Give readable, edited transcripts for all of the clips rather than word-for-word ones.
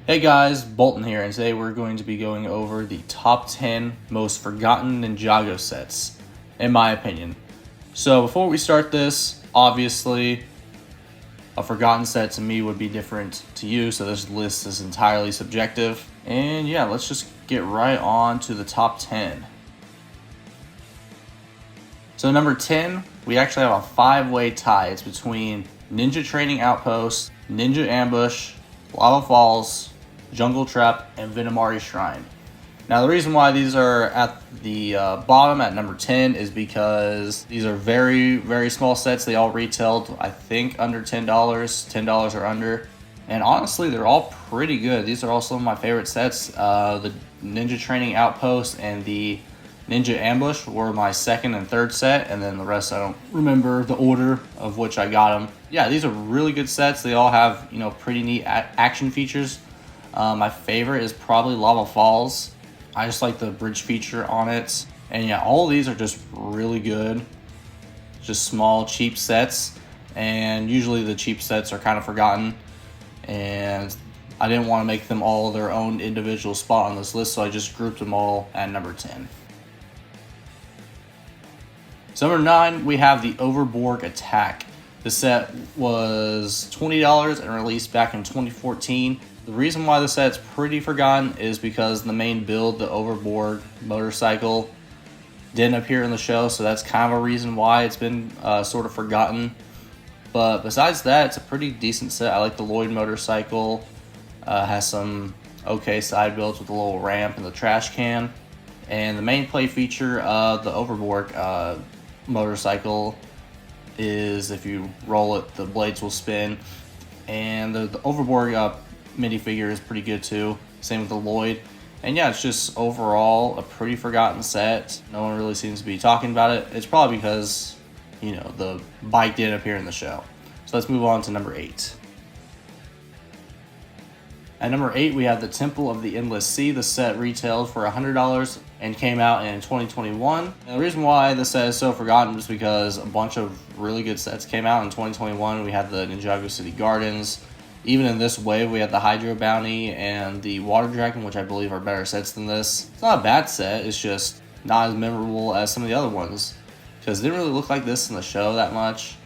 Hey guys, Bolton here, and today we're going to be going over the top 10 most forgotten Ninjago sets, in my opinion. So before we start this, obviously, a forgotten set to me would be different to you, so this list is entirely subjective. And yeah, let's just get right on to the top 10. So number 10, we actually have a 5-way tie. It's between Ninja Training Outpost, Ninja Ambush, Lava Falls, Jungle Trap, and Venomari Shrine. Now the reason why these are at the bottom at number 10 is because these are very, very small sets. They all retailed, I think, under $10, $10 or under. And honestly, they're all pretty good. These are all some of my favorite sets. The Ninja Training Outpost and the Ninja Ambush were my second and third set, and then the rest I don't remember the order of which I got them. Yeah, these are really good sets. They all have, pretty neat action features. My favorite is probably Lava Falls. I just like the bridge feature on it. And yeah, all of these are just really good. Just small, cheap sets. And usually the cheap sets are kind of forgotten. And I didn't want to make them all their own individual spot on this list, so I just grouped them all at number 10. So number 9, we have the Overborg Attack. The set was $20 and released back in 2014. The reason why the set's pretty forgotten is because the main build, the Overborg motorcycle, didn't appear in the show, so that's kind of a reason why it's been sort of forgotten. But besides that, it's a pretty decent set. I like the Lloyd motorcycle. Has some okay side builds with a little ramp and the trash can. And the main play feature of the Overborg motorcycle is if you roll it, the blades will spin. And the Overborg minifigure is pretty good too. Same with the Lloyd. And yeah, it's just overall a pretty forgotten set. No one really seems to be talking about it. It's probably because, the bike did appear in the show. So let's move on to number 8. At number 8, we have the Temple of the Endless Sea. The set retailed for $100 and came out in 2021. And the reason why the set is so forgotten is because a bunch of really good sets came out in 2021. We had the Ninjago City Gardens. Even in this wave, we had the Hydro Bounty and the Water Dragon, which I believe are better sets than this. It's not a bad set, it's just not as memorable as some of the other ones, because it didn't really look like this in the show that much.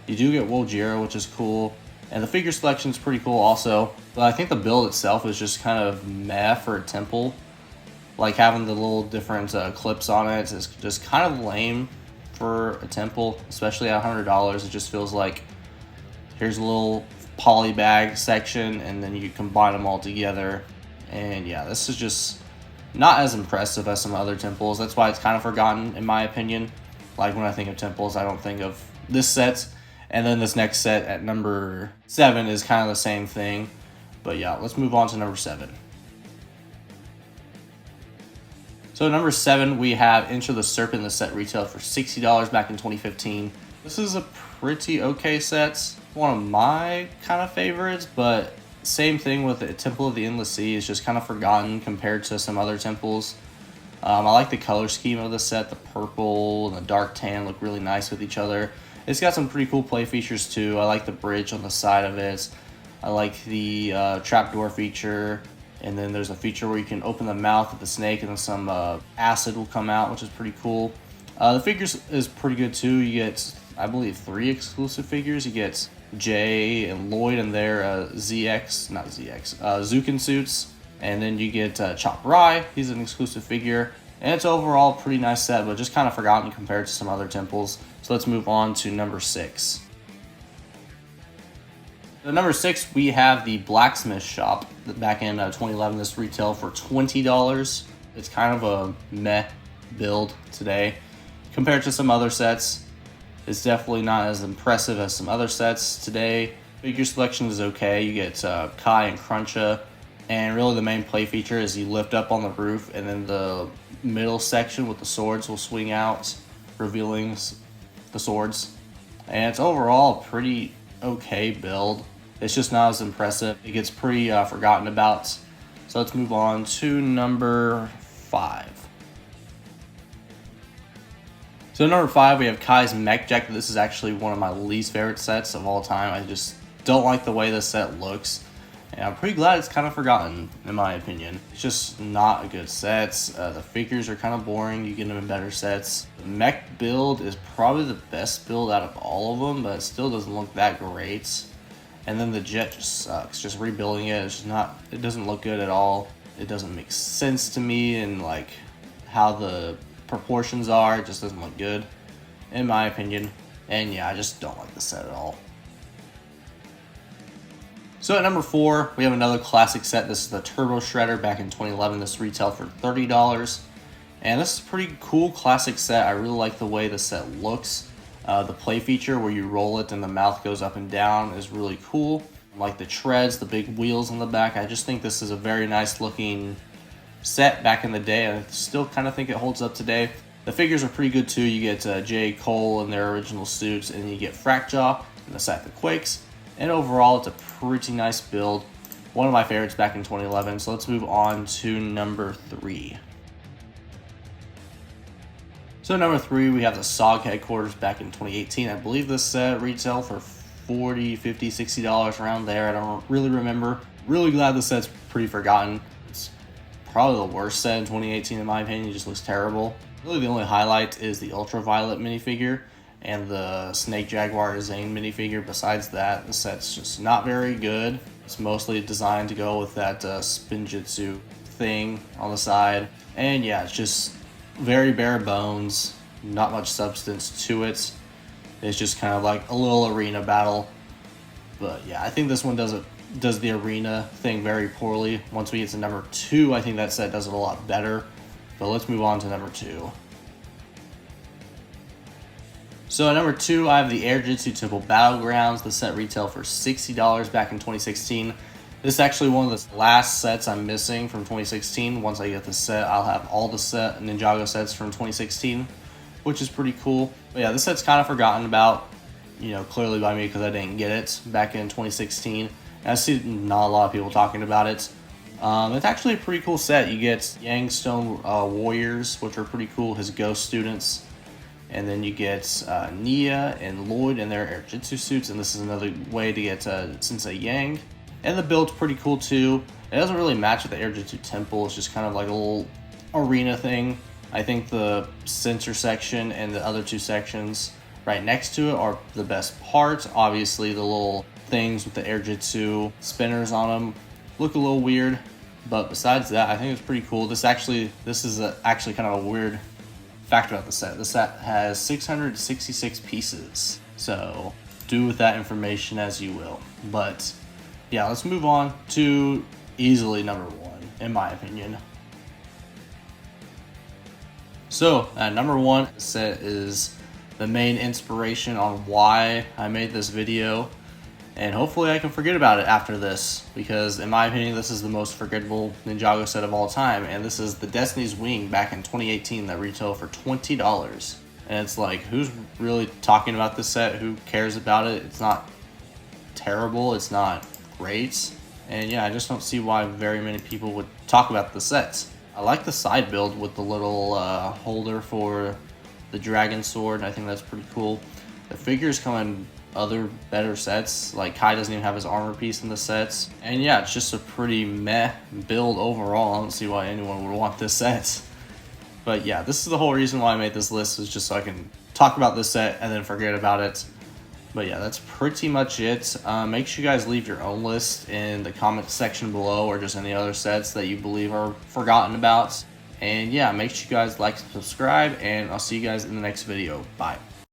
You do get Woljiro, which is cool, and the figure selection is pretty cool also, but I think the build itself is just kind of meh for a temple. Like having the little different clips on it is just kind of lame for a temple, especially at $100. It just feels like here's a little poly bag section and then you combine them all together. And yeah, this is just not as impressive as some other temples. That's why it's kind of forgotten in my opinion. Like when I think of temples, I don't think of this set. And then this next set at number 7 is kind of the same thing. But yeah, let's move on to number 7. So number 7, we have Enter the Serpent. The set retailed for $60 back in 2015. This is a pretty okay set. One of my kind of favorites, but same thing with the Temple of the Endless Sea. It's just kind of forgotten compared to some other temples. I like the color scheme of the set. The purple and the dark tan look really nice with each other. It's got some pretty cool play features too. I like the bridge on the side of it. I like the trapdoor feature. And then there's a feature where you can open the mouth of the snake and then some acid will come out, which is pretty cool. The figures is pretty good too. You get, I believe, 3 exclusive figures. You get Jay and Lloyd and their Zukin suits. And then you get Chop Rai. He's an exclusive figure. And it's overall a pretty nice set, but just kind of forgotten compared to some other temples. So let's move on to number 6. So number 6, we have the Blacksmith Shop. Back in 2011, this retailed for $20. It's kind of a meh build today. Compared to some other sets, it's definitely not as impressive as some other sets today. Figure selection is okay. You get Kai and Cruncha. And really the main play feature is you lift up on the roof and then the middle section with the swords will swing out, revealing the swords. And it's overall a pretty okay build. It's just not as impressive. It gets pretty forgotten about. So let's move on to number 5. So number 5, we have Kai's Mech Jack. This is actually one of my least favorite sets of all time. I just don't like the way this set looks. And I'm pretty glad it's kind of forgotten, in my opinion. It's just not a good set. The figures are kind of boring. You get them in better sets. The mech build is probably the best build out of all of them, but it still doesn't look that great. And then the jet just sucks. Just rebuilding it, it's just not, it doesn't look good at all. It doesn't make sense to me, and like how the proportions are, it just doesn't look good, in my opinion. And yeah, I just don't like the set at all. So at number 4, we have another classic set. This is the Turbo Shredder back in 2011. This retailed for $30. And this is a pretty cool classic set. I really like the way the set looks. The play feature where you roll it and the mouth goes up and down is really cool. I like the treads, the big wheels on the back. I just think this is a very nice looking set back in the day. I still kind of think it holds up today. The figures are pretty good too. You get J. Cole in their original suits, and you get Frackjaw and the Sack that Quakes. And overall, it's a pretty nice build. One of my favorites back in 2011. So let's move on to number 3. So number 3, we have the SOG headquarters back in 2018. I believe this set retailed for $40, $50, $60 around there. I don't really remember. Really glad the set's pretty forgotten. It's probably the worst set in 2018 in my opinion. It just looks terrible. Really the only highlight is the Ultraviolet minifigure and the Snake Jaguar Zane minifigure. Besides that, the set's just not very good. It's mostly designed to go with that Spinjitzu thing on the side. And yeah, it's just very bare bones, not much substance to it. It's just kind of like a little arena battle. But yeah, I think this one does the arena thing very poorly. Once we get to number 2, I think that set does it a lot better. But let's move on to number 2. So at number 2, I have the Air Jitsu Temple Battlegrounds. The set retailed for $60 back in 2016. This is actually one of the last sets I'm missing from 2016. Once I get the set, I'll have all the Ninjago sets from 2016, which is pretty cool. But yeah, this set's kind of forgotten about, clearly by me because I didn't get it back in 2016. And I see not a lot of people talking about it. It's actually a pretty cool set. You get Yang Stone Warriors, which are pretty cool, his ghost students. And then you get Nia and Lloyd in their Air Jitsu suits, and this is another way to get Sensei Yang. And the build's pretty cool too. It doesn't really match with the Air Jitsu Temple. It's just kind of like a little arena thing. I think the center section and the other 2 sections right next to it are the best part. Obviously, the little things with the Air Jitsu spinners on them look a little weird, but besides that, I think it's pretty cool. This is actually kind of a weird fact about the set. The set has 666 pieces, so do with that information as you will. But yeah, let's move on to easily number 1 in my opinion. So at number 1, the set is the main inspiration on why I made this video, and hopefully I can forget about it after this, because in my opinion this is the most forgettable Ninjago set of all time. And this is the Destiny's Wing back in 2018 that retailed for $20. And it's like, who's really talking about this set? Who cares about it? It's not terrible, it's not great, and yeah, I just don't see why very many people would talk about the sets. I like the side build with the little holder for the dragon sword. I think that's pretty cool. The figures come in other better sets, like Kai doesn't even have his armor piece in the sets. And yeah, it's just a pretty meh build overall. I don't see why anyone would want this set. But yeah, this is the whole reason why I made this list, is just so I can talk about this set and then forget about it. But yeah, that's pretty much it. Make sure you guys leave your own list in the comment section below, or just any other sets that you believe are forgotten about. And yeah, make sure you guys like and subscribe, and I'll see you guys in the next video. Bye.